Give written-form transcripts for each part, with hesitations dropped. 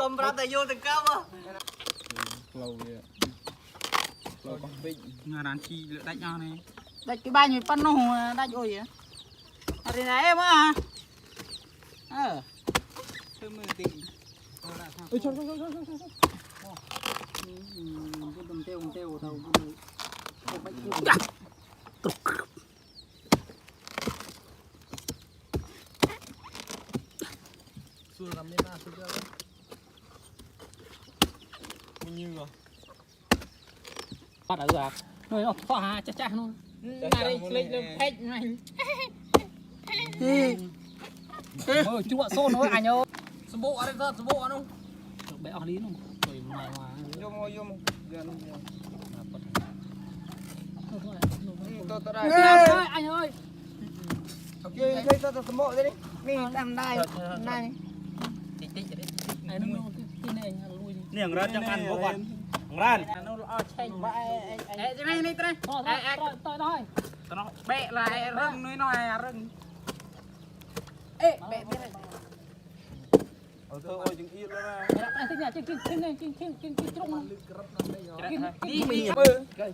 Cầm ra tay vô từng cao mà. Lâu vậy. Lâu con vịnh. Nhà đàn chi lựa đánh nhau này. Đánh cái ba nhồi pan nó đánh ôi vậy. Ở đây này em á. Thôi mưa tì. Ôi trời ơi. Cái đầm teo đầu. Xua làm lên ba xua ra. Bao nhiêu rồi? Bắt ở gạc. Rồi nó phá hà cha luôn. Này đây lên hết này. Ôi chú ạ xôn thôi anh ơi. Số bộ ở đây cơ, số bộ ở đâu? Bé ở lý luôn. Rồi ngoài ngoài. Vô. Tôi đây. Anh ơi. Ok, đây tôi số bộ đây đi. Đi làm đây. Đây. Tích đấy. Này nó cái này lui đi. Niềng ra trong ăn vô quần. Ran. Nó lo chênh vậy. Ê cái này đây. Thôi. Nó bẹ lại rừng núi nói rừng. Ê bẹ biết này. Thôi ôi chừng yên ra. Anh thích nhà trên trong. Đi đi.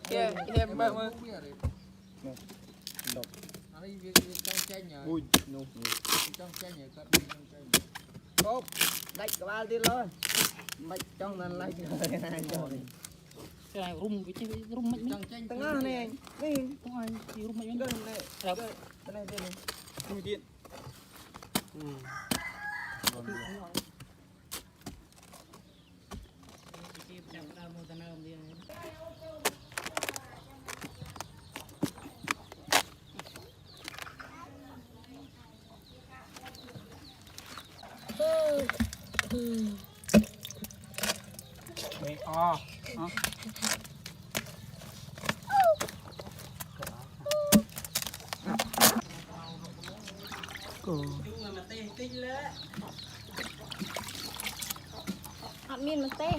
Kia, em bơ mơ. Ui, no. Tốt. Đạch cả ba tiên luôn. Mạch trong lần lại trời này rồi. Cái này rung cái rung mạnh Trong tranh tầng này anh. Đi. không ai thì rung mạnh Gần này. đâu Cái này đây này. Ui điện. Bẹ o. Miên mà tê